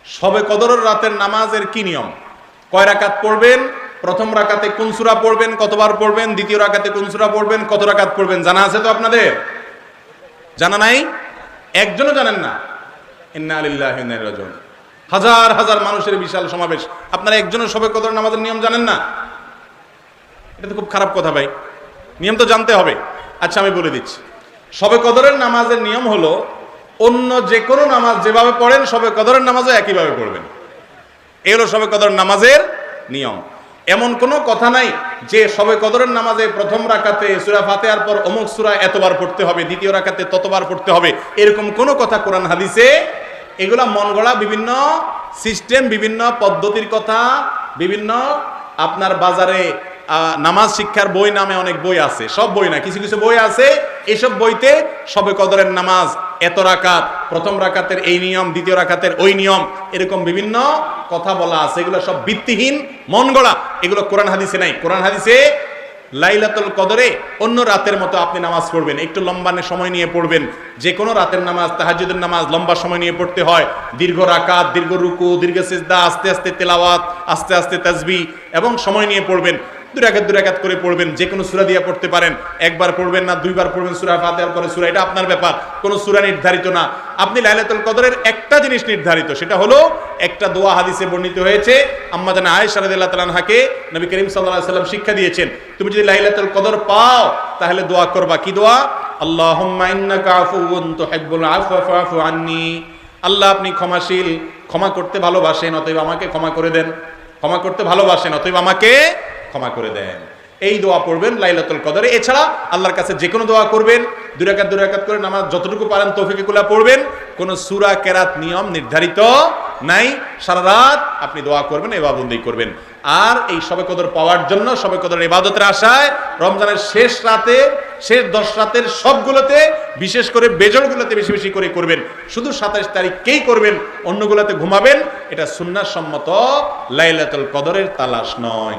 শবে কদরের রাতের নামাজের কি নিয়ম, কয় রাকাত পড়বেন, প্রথম রাকাতে কোন সূরা পড়বেন, কতবার পড়বেন, দ্বিতীয় রাকাতে কোন সূরা পড়বেন, কত রাকাত পড়বেন, জানা আছে তো আপনাদের? জানা নাই? একজনও জানেন না? ইন্না লিল্লাহি ওয়া ইন্না ইলাইহি রাজিউন। হাজার হাজার মানুষের বিশাল সমাবেশ, আপনারা একজনের শবে কদর নামাজের নিয়ম জানেন না? এটা তো খুব খারাপ কথা ভাই, নিয়ম তো জানতে হবে। আচ্ছা আমি বলে দিচ্ছি, শবে কদরের নামাজের নিয়ম হলো অন্য যে কোনো নামাজ যেভাবে পড়েন শবে কদরের নামাজও একইভাবে পড়বেন। এই হলো শবে কদরের নামাজের নিয়ম। এমন কোনো কথা নাই যে শবে কদরের নামাজে প্রথম রাকাতে সূরা ফাতিহার পর অমুক সূরা এতবার পড়তে হবে, দ্বিতীয় রাকাতে ততবার পড়তে হবে, এরকম কোনো কথা কোরআন হাদিসে, এগুলা মন গড়া বিভিন্ন সিস্টেম, বিভিন্ন পদ্ধতির কথা, বিভিন্ন আপনার বাজারে নামাজ শিক্ষার বই নামে অনেক বই আছে, সব বই না, কিছু কিছু বই আছে, এইসব বইতে শবে কদরের নামাজ এত রাকাত, প্রথম রাকাতের এই নিয়ম, দ্বিতীয় রাকাতের ওই নিয়ম, এরকম বিভিন্ন কথা বলা আছে। এগুলো সব ভিত্তিহীন, মন গড়া, এগুলো কোরআন হাদিসে নাই। কোরআন হাদিসে লাইলাতুল কদরে অন্য রাতের মতো আপনি নামাজ পড়বেন, একটু লম্বা সময় নিয়ে পড়বেন। যে কোনো রাতের নামাজ, তাহাজ্জুদের নামাজ লম্বা সময় নিয়ে পড়তে হয়, দীর্ঘ রাকাত, দীর্ঘ রুকু, দীর্ঘ সিজদা, আস্তে আস্তে তেলাওয়াত, আস্তে আস্তে তাসবিহ এবং সময় নিয়ে পড়বেন। দুই রাকাত করে পড়বেন, যে কোনো সূরা দিয়ে পড়তে পারেন, একবার পড়বেন না দুইবার পড়বেন সূরা ফাতিহার পরে সূরা, এটা আপনার ব্যাপার, কোনো সূরা নির্ধারিত না। আপনি লাইলাতুল কদরের একটা জিনিস নির্ধারিত, সেটা হলো একটা দোয়া হাদিসে বর্ণিত হয়েছে, আম্মা জানা আয়েশা রাদিয়াল্লাহু তাআলা আনহাকে নবী করিম সাল্লাল্লাহু আলাইহি ওয়াসাল্লাম শিক্ষা দিয়েছেন, তুমি যদি লাইলাতুল কদর পাও তাহলে দোয়া করবা, কি দোয়া? আল্লাহুম্মা ইন্নাকা আফুউন তুহিব্বুল আফওয়া ফাফু আন্নী। আল্লাহ আপনি ক্ষমাশীল, ক্ষমা করতে ভালোবাসেন, অতএব আমাকে ক্ষমা করে দেন। ক্ষমা করতে ভালোবাসেন, অতএব আমাকে ক্ষমা করে দেন। এই দোয়া পড়বেন লাইলাতুল কদরে। এছাড়া আল্লাহর কাছে যে কোনো দোয়া করবেন, দুই রাকাত করে নামাজ যতটুকু পারেন তৌফিকে কুলা পড়বেন। কোনো সূরা কেরাত নিয়ম নির্ধারিত নাই, সারা রাত আপনি দোয়া করবেন, ইবাদত করবেন। আর এই শবে কদর পাওয়ার জন্য, শবে কদরের ইবাদতের আশায় রমজানের শেষ রাতে, শেষ 10 রাতের সবগুলোতে, বিশেষ করে বেজরগুলোতে বেশি বেশি করে করবেন। শুধু 27 তারিখকেই করবেন, অন্যগুলোতে ঘুমাবেন। এটা সুন্নাহ সম্মত লাইলাতুল কদরের তালাশ নয়।